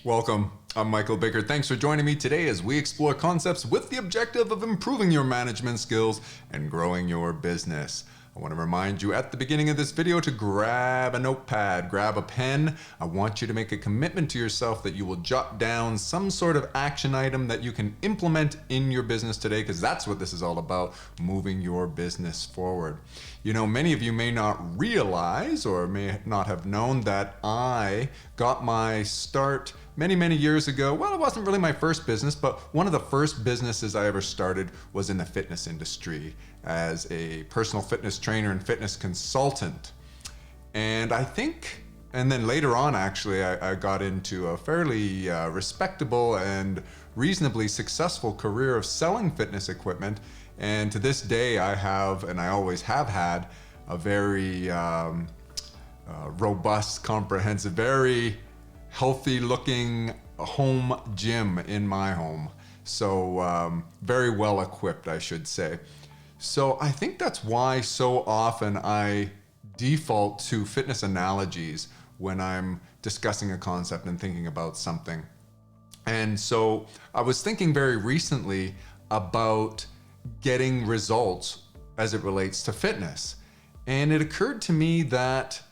Welcome. I'm Michael Bickert. Thanks for joining me today as we explore concepts with the objective of improving your management skills and growing your business. I want to remind you at the beginning of this video to grab a notepad, grab a pen. I want you to make a commitment to yourself that you will jot down some sort of action item that you can implement in your business today, because that's what this is all about, moving your business forward. You know, many of you may not realize or may not have known that I got my start many years ago. Well, it wasn't really my first business, but one of the first businesses I ever started was in the fitness industry as a personal fitness trainer and fitness consultant. And then later on, actually, I got into a fairly respectable and reasonably successful career of selling fitness equipment. And to this day, I have, and I always have had, a very robust, comprehensive, very healthy looking home gym in my home. So very well equipped, I should say. So I think that's why so often I default to fitness analogies when I'm discussing a concept and thinking about something. And so I was thinking very recently about getting results as it relates to fitness. And it occurred to me that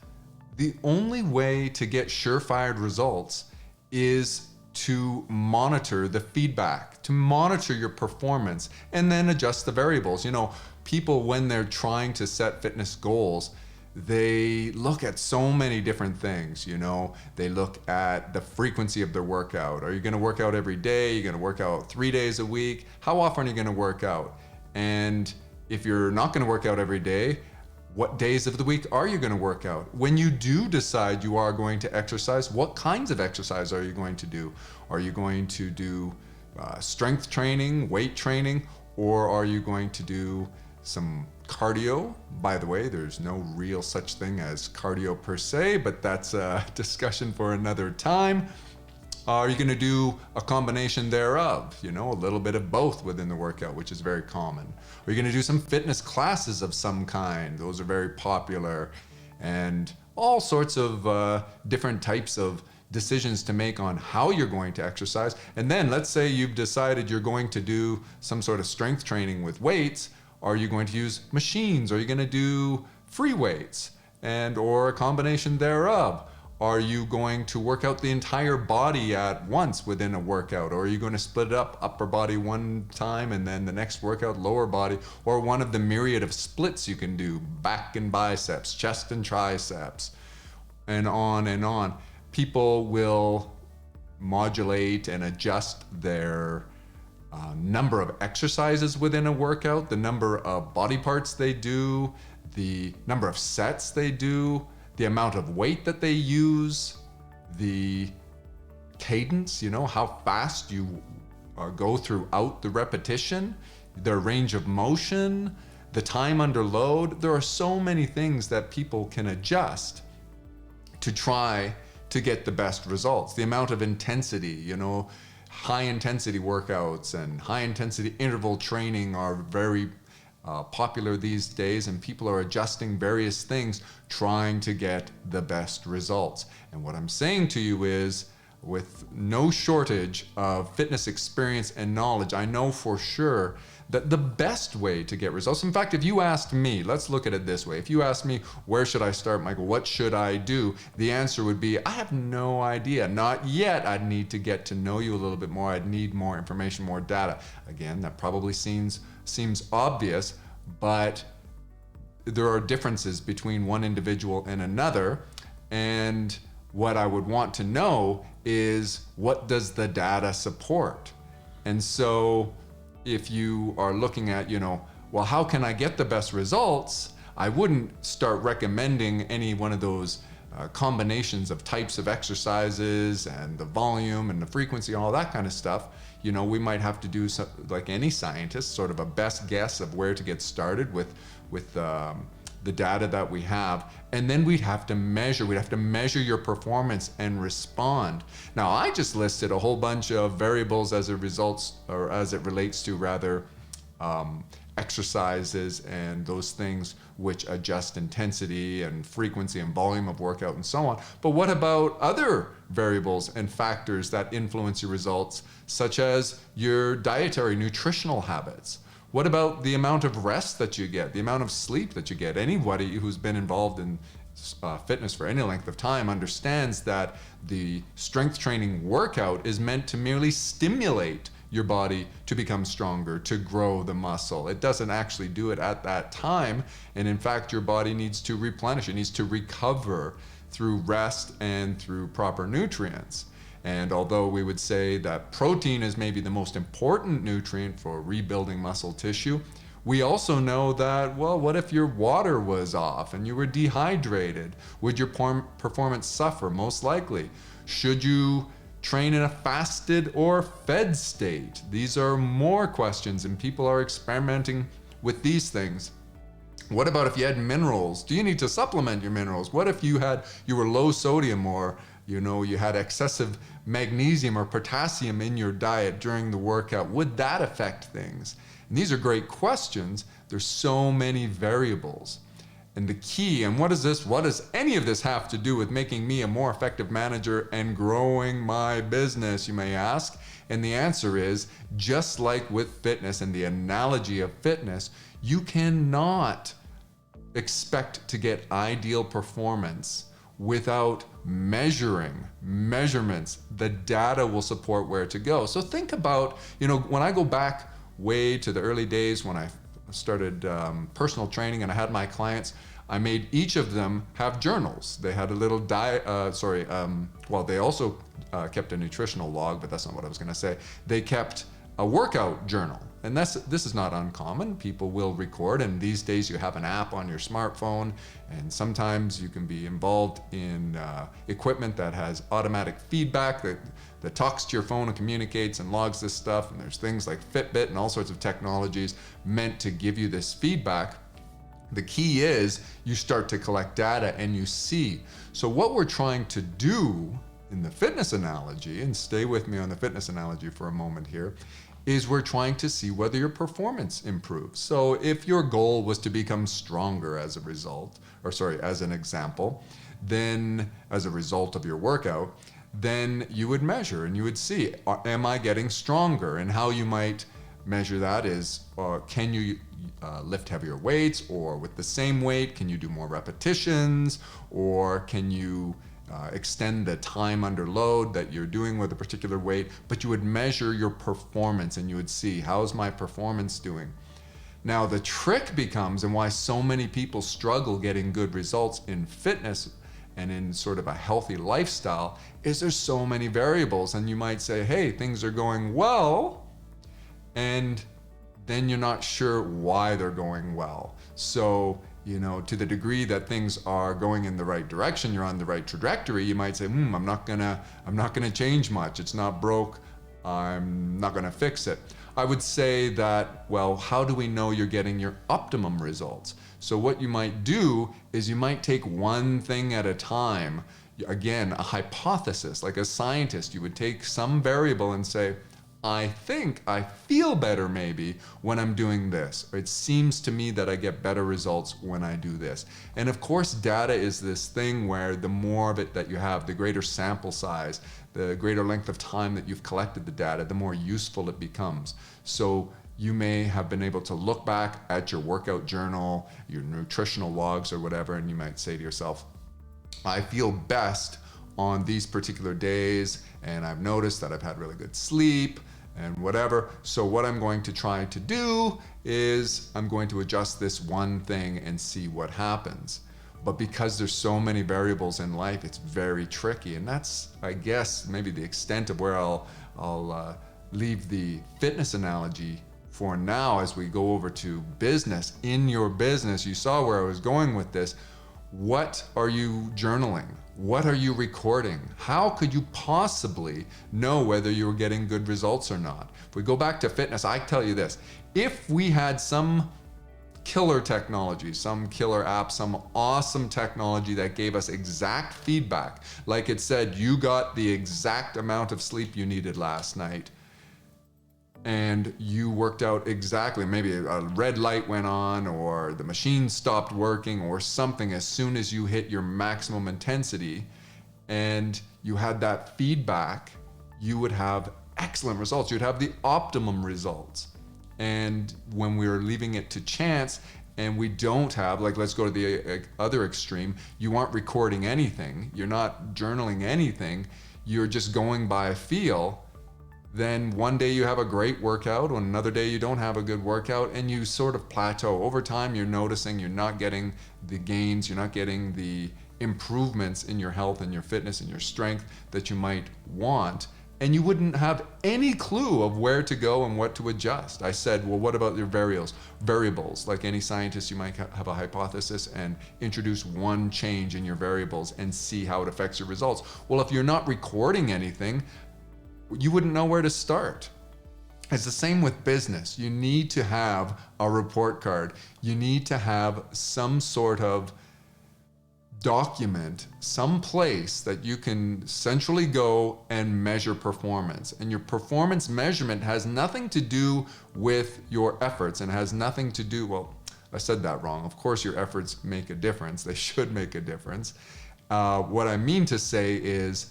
the only way to get surefire results is to monitor the feedback, to monitor your performance, and then adjust the variables. You know, people, when they're trying to set fitness goals, they look at so many different things. You know, they look at the frequency of their workout. Are you going to work out every day? Are you going to work out 3 days a week? How often are you going to work out? And if you're not going to work out every day, what days of the week are you going to work out? When you do decide you are going to exercise, what kinds of exercise are you going to do? Are you going to do strength training, weight training, or are you going to do some cardio? By the way, there's no real such thing as cardio per se, but that's a discussion for another time. Are you going to do a combination thereof? You know, a little bit of both within the workout, which is very common. Are you going to do some fitness classes of some kind? Those are very popular. And all sorts of different types of decisions to make on how you're going to exercise. And then let's say you've decided you're going to do some sort of strength training with weights. Are you going to use machines? Are you going to do free weights or a combination thereof? Are you going to work out the entire body at once within a workout? Or are you going to split it up, upper body one time and then the next workout, lower body? Or one of the myriad of splits you can do, back and biceps, chest and triceps, and on and on. People will modulate and adjust their number of exercises within a workout, the number of body parts they do, the number of sets they do, the amount of weight that they use, the cadence, you know, how fast you go throughout the repetition, their range of motion, the time under load. There are so many things that people can adjust to try to get the best results. The amount of intensity, you know, high intensity workouts and high intensity interval training are very popular these days, and people are adjusting various things trying to get the best results. And what I'm saying to you is, with no shortage of fitness experience and knowledge, I know for sure that the best way to get results, in fact, if you asked me, let's look at it this way. If you asked me, where should I start, Michael? What should I do? The answer would be, I have no idea. Not yet. I'd need to get to know you a little bit more. I'd need more information, more data. Again, that probably seems obvious, but there are differences between one individual and another. And what I would want to know is, what does the data support? And so if you are looking at, you know, well, how can I get the best results? I wouldn't start recommending any one of those combinations of types of exercises and the volume and the frequency, all that kind of stuff. You know, we might have to do, like any scientist, sort of a best guess of where to get started with the data that we have. And then we'd have to measure your performance and respond. Now, I just listed a whole bunch of variables as it relates to exercises and those things which adjust intensity and frequency and volume of workout and so on. But what about other variables and factors that influence your results, such as your dietary, nutritional habits? What about the amount of rest that you get, the amount of sleep that you get? Anybody who's been involved in fitness for any length of time understands that the strength training workout is meant to merely stimulate your body to become stronger, to grow the muscle. It doesn't actually do it at that time. And in fact, your body needs to replenish. It needs to recover through rest and through proper nutrients. And although we would say that protein is maybe the most important nutrient for rebuilding muscle tissue, we also know that, well, what if your water was off and you were dehydrated? Would your performance suffer? Most likely. Should you train in a fasted or fed state? These are more questions, and people are experimenting with these things. What about if you had minerals? Do you need to supplement your minerals? What if you were low sodium, or you had excessive magnesium or potassium in your diet during the workout? Would that affect things? And these are great questions. There's so many variables. And the key, and what does any of this have to do with making me a more effective manager and growing my business, you may ask? And the answer is, just like with fitness and the analogy of fitness, you cannot expect to get ideal performance without measurements. The data will support where to go. So think about, when I go back way to the early days when I started personal training and I had my clients, I made each of them have journals. They had a little they also kept a nutritional log, but that's not what I was gonna say. They kept a workout journal. And this is not uncommon. People will record, and these days you have an app on your smartphone, and sometimes you can be involved in equipment that has automatic feedback that talks to your phone and communicates and logs this stuff. And there's things like Fitbit and all sorts of technologies meant to give you this feedback. The key is you start to collect data and you see. So what we're trying to do in the fitness analogy, and stay with me on the fitness analogy for a moment here, is we're trying to see whether your performance improves. So if your goal was to become stronger as an example, then as a result of your workout, then you would measure and you would see, am I getting stronger? And how you might measure that is, can you lift heavier weights, or with the same weight, can you do more repetitions, or can you extend the time under load that you're doing with a particular weight? But you would measure your performance and you would see, how's my performance doing? Now the trick becomes, and why so many people struggle getting good results in fitness and in sort of a healthy lifestyle, is there's so many variables. And you might say, hey, things are going well, and then you're not sure why they're going well. So, to the degree that things are going in the right direction, you're on the right trajectory, you might say, I'm not gonna change much. It's not broke. I'm not gonna fix it. I would say that, well, how do we know you're getting your optimum results? So what you might do is you might take one thing at a time. Again, a hypothesis. Like a scientist, you would take some variable and say, I think I feel better maybe when I'm doing this. It seems to me that I get better results when I do this. And of course, data is this thing where the more of it that you have, the greater sample size, the greater length of time that you've collected the data, the more useful it becomes. So you may have been able to look back at your workout journal, your nutritional logs or whatever, and you might say to yourself, I feel best on these particular days, and I've noticed that I've had really good sleep and whatever. So what I'm going to try to do is I'm going to adjust this one thing and see what happens. But because there's so many variables in life, it's very tricky. And that's, I guess, maybe the extent of where I'll leave the fitness analogy for now as we go over to business. In your business, you saw where I was going with this. What are you journaling? What are you recording? How could you possibly know whether you were getting good results or not? If we go back to fitness, I tell you this, if we had some killer technology, some killer app, some awesome technology that gave us exact feedback, like it said, you got the exact amount of sleep you needed last night, and you worked out exactly, maybe a red light went on or the machine stopped working or something as soon as you hit your maximum intensity, and you had that feedback, you would have excellent results. You'd have the optimum results. And when we're leaving it to chance and we don't have, like, let's go to the other extreme, you aren't recording anything, you're not journaling anything, you're just going by a feel, then one day you have a great workout, and another day you don't have a good workout, and you sort of plateau. Over time, you're noticing you're not getting the gains, you're not getting the improvements in your health and your fitness and your strength that you might want, and you wouldn't have any clue of where to go and what to adjust. I said, well, what about your variables? Like any scientist, you might have a hypothesis and introduce one change in your variables and see how it affects your results. Well, if you're not recording anything, you wouldn't know where to start. It's the same with business. You need to have a report card. You need to have some sort of document, some place that you can centrally go and measure performance. And your performance measurement has nothing to do with your efforts and has nothing to do, well, I said that wrong. Of course, your efforts make a difference. They should make a difference. What I mean to say is,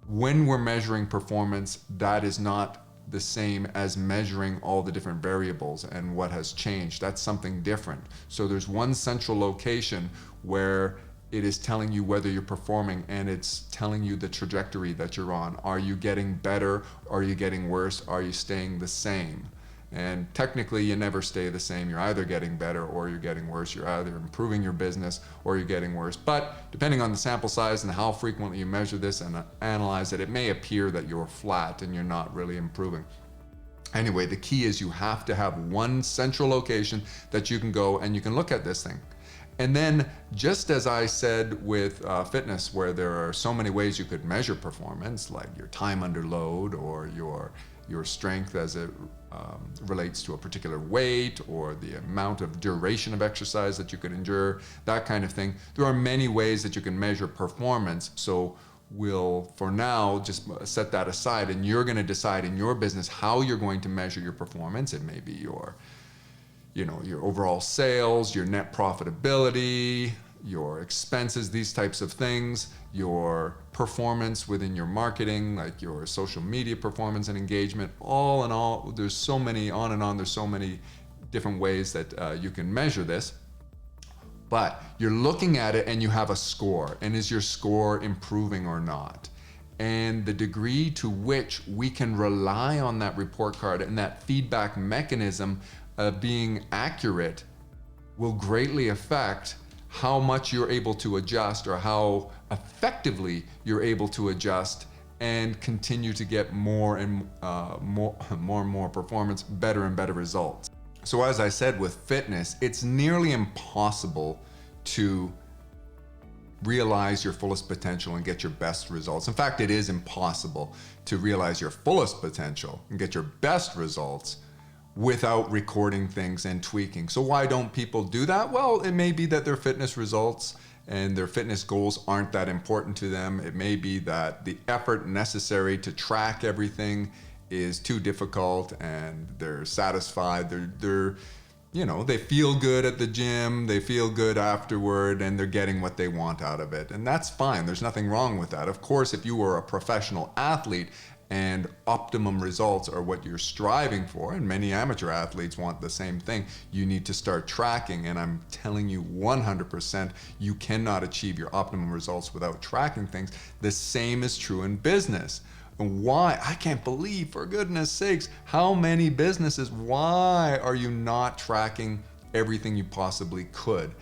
when we're measuring performance, that is not the same as measuring all the different variables and what has changed. That's something different. So there's one central location where it is telling you whether you're performing, and it's telling you the trajectory that you're on. Are you getting better? Are you getting worse? Are you staying the same? And technically, you never stay the same. You're either getting better or you're getting worse. You're either improving your business or you're getting worse. But depending on the sample size and how frequently you measure this and analyze it, it may appear that you're flat and you're not really improving. Anyway, the key is you have to have one central location that you can go and you can look at this thing. And then, just as I said with fitness, where there are so many ways you could measure performance, like your time under load or your strength as it relates to a particular weight, or the amount of duration of exercise that you could endure, that kind of thing. There are many ways that you can measure performance. So we'll, for now, just set that aside, and you're going to decide in your business how you're going to measure your performance. It may be your overall sales, your net profitability, your expenses, these types of things, your performance within your marketing, like your social media performance and engagement. All in all, there's so many, on and on, there's so many different ways that you can measure this. But you're looking at it and you have a score. And is your score improving or not? And the degree to which we can rely on that report card and that feedback mechanism being accurate will greatly affect how much you're able to adjust, or how effectively you're able to adjust and continue to get more and more performance, better and better results. So as I said with fitness, it's nearly impossible to realize your fullest potential and get your best results. In fact, it is impossible to realize your fullest potential and get your best results without recording things and tweaking. So why don't people do that? Well, it may be that their fitness results and their fitness goals aren't that important to them. It may be that the effort necessary to track everything is too difficult and they're satisfied. They feel good at the gym, they feel good afterward, and they're getting what they want out of it. And that's fine. There's nothing wrong with that. Of course, if you were a professional athlete and optimum results are what you're striving for, and many amateur athletes want the same thing, you need to start tracking. And I'm telling you 100%, you cannot achieve your optimum results without tracking things. The same is true in business. And why? I can't believe, for goodness sakes, how many businesses, why are you not tracking everything you possibly could?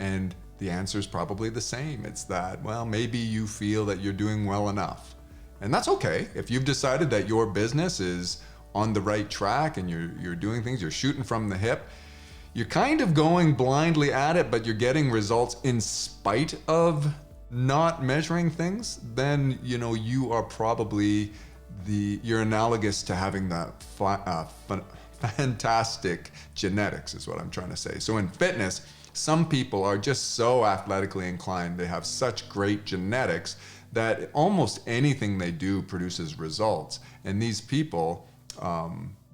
And the answer is probably the same. It's that, well, maybe you feel that you're doing well enough. And that's okay. If you've decided that your business is on the right track and you're doing things, you're shooting from the hip, you're kind of going blindly at it, but you're getting results in spite of not measuring things, then you are probably you're analogous to having that fantastic genetics, is what I'm trying to say. So in fitness, some people are just so athletically inclined, they have such great genetics that almost anything they do produces results. And these people,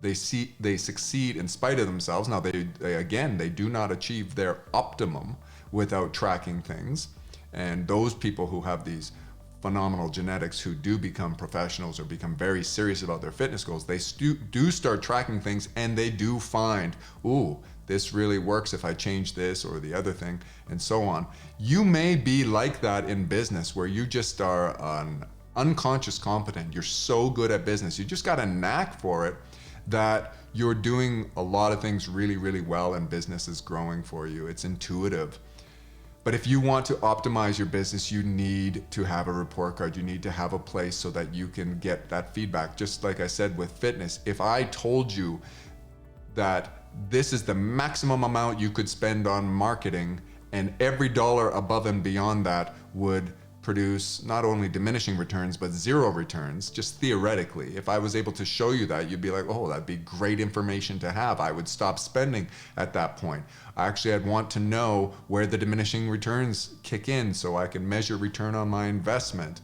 they succeed in spite of themselves. Now they do not achieve their optimum without tracking things. And those people who have these phenomenal genetics, who do become professionals or become very serious about their fitness goals, they do start tracking things, and they do find, ooh, this really works if I change this or the other thing, and so on. You may be like that in business, where you just are an unconscious competent. You're so good at business. You just got a knack for it, that you're doing a lot of things really, really well, and business is growing for you. It's intuitive. But if you want to optimize your business, you need to have a report card. You need to have a place so that you can get that feedback. Just like I said with fitness, if I told you that this is the maximum amount you could spend on marketing, and every dollar above and beyond that would produce not only diminishing returns, but zero returns, just theoretically. If I was able to show you that, you'd be like, oh, that'd be great information to have. I would stop spending at that point. Actually, I'd want to know where the diminishing returns kick in so I can measure return on my investment.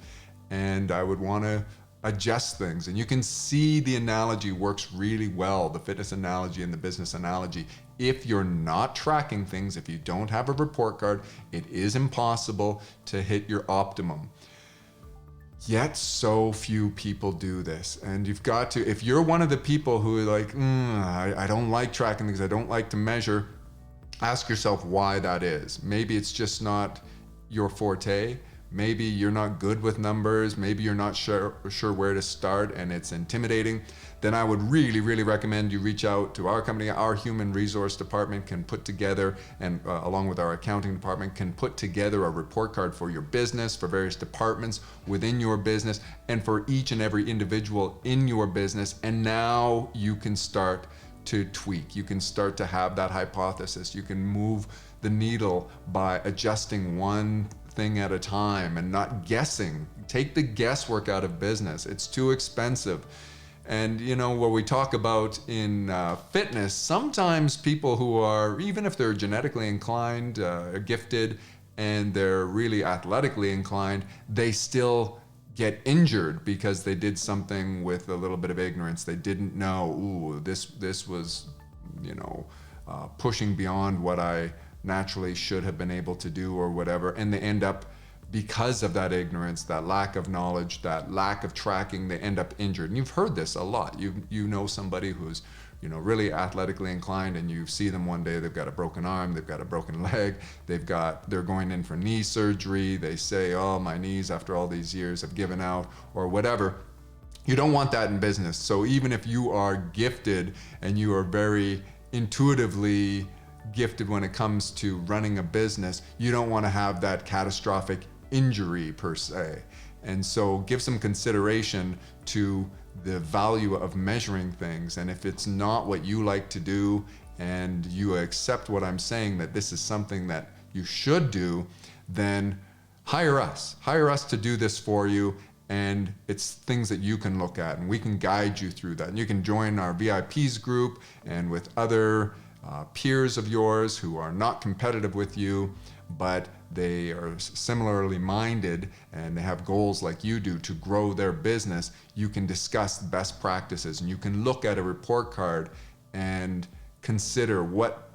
And I would want to adjust things. And you can see the analogy works really well, the fitness analogy and the business analogy. If you're not tracking things, if you don't have a report card, it is impossible to hit your optimum. Yet so few people do this. And you've got to, if you're one of the people who are like, I don't like tracking things, I don't like to measure, ask yourself why that is. Maybe it's just not your forte. Maybe you're not good with numbers. Maybe you're not sure where to start and it's intimidating. Then I would really, really recommend you reach out to our company. Our human resource department can put together, and along with our accounting department, can put together a report card for your business, for various departments within your business, and for each and every individual in your business. And now you can start to tweak. You can start to have that hypothesis. You can move the needle by adjusting one thing at a time and not guessing. Take the guesswork out of business. It's too expensive. And you know, what we talk about in fitness, sometimes people who are, even if they're genetically inclined, gifted, and they're really athletically inclined, they still get injured because they did something with a little bit of ignorance. They didn't know, ooh, this was, you know, pushing beyond what I naturally should have been able to do or whatever. And they end up, because of that ignorance, that lack of knowledge, that lack of tracking, they end up injured. And you've heard this a lot. You know somebody who's, you know, really athletically inclined, and you see them one day, they've got a broken arm, they've got a broken leg, they're going in for knee surgery. They say, oh, my knees after all these years have given out, or whatever. You don't want that in business. So even if you are gifted and you are very intuitively gifted when it comes to running a business, you don't want to have that catastrophic injury per se. And so give some consideration to the value of measuring things. And if it's not what you like to do, and you accept what I'm saying, that this is something that you should do, then hire us to do this for you. And it's things that you can look at, and we can guide you through that. And you can join our VIPs group, and with other peers of yours who are not competitive with you, but they are similarly minded and they have goals like you do to grow their business. You can discuss best practices, and you can look at a report card and consider what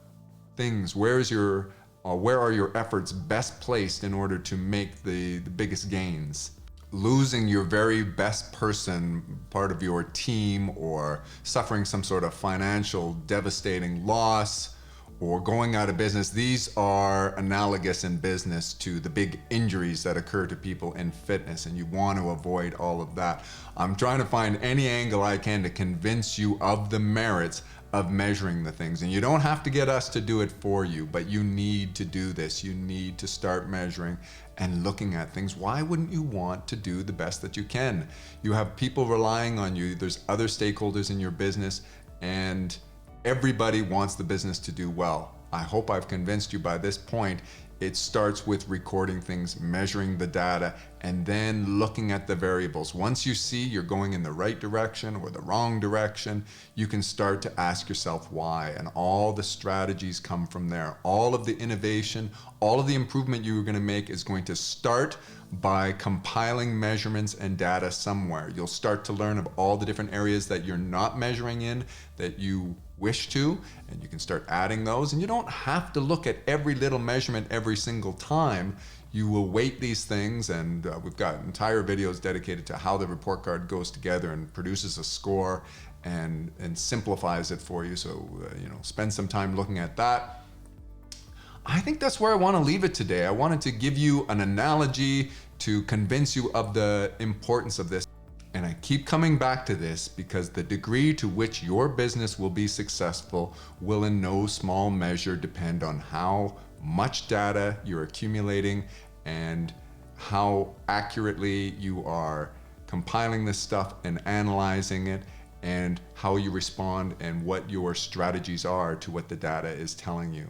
things, where are your efforts best placed in order to make the biggest gains. Losing your very best person, part of your team, or suffering some sort of financial devastating loss, or going out of business, these are analogous in business to the big injuries that occur to people in fitness, and you want to avoid all of that. I'm trying to find any angle I can to convince you of the merits of measuring the things. And you don't have to get us to do it for you, but you need to do this. You need to start measuring and looking at things. Why wouldn't you want to do the best that you can? You have people relying on you. There's other stakeholders in your business, and everybody wants the business to do well. I hope I've convinced you by this point. It starts with recording things, measuring the data, and then looking at the variables. Once you see you're going in the right direction or the wrong direction, you can start to ask yourself why, and all the strategies come from there. All of the innovation, all of the improvement you're going to make is going to start by compiling measurements and data somewhere. You'll start to learn of all the different areas that you're not measuring in that you wish to, and you can start adding those. And you don't have to look at every little measurement every single time. You will weight these things, and we've got entire videos dedicated to how the report card goes together and produces a score and simplifies it for you. So, spend some time looking at that. I think that's where I want to leave it today. I wanted to give you an analogy to convince you of the importance of this. And I keep coming back to this because the degree to which your business will be successful will in no small measure depend on how much data you're accumulating and how accurately you are compiling this stuff and analyzing it, and how you respond and what your strategies are to what the data is telling you.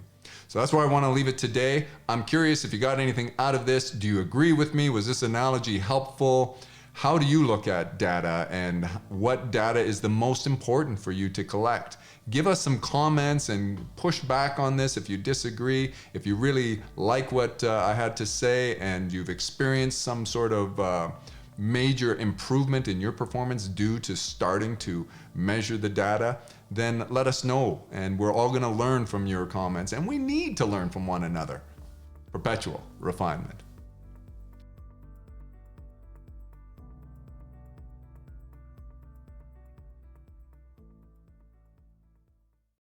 So that's where I want to leave it today. I'm curious if you got anything out of this. Do you agree with me? Was this analogy helpful? How do you look at data, and what data is the most important for you to collect? Give us some comments and push back on this if you disagree. If you really like what I had to say and you've experienced some sort of major improvement in your performance due to starting to measure the data, then let us know. And we're all going to learn from your comments, and we need to learn from one another. Perpetual refinement.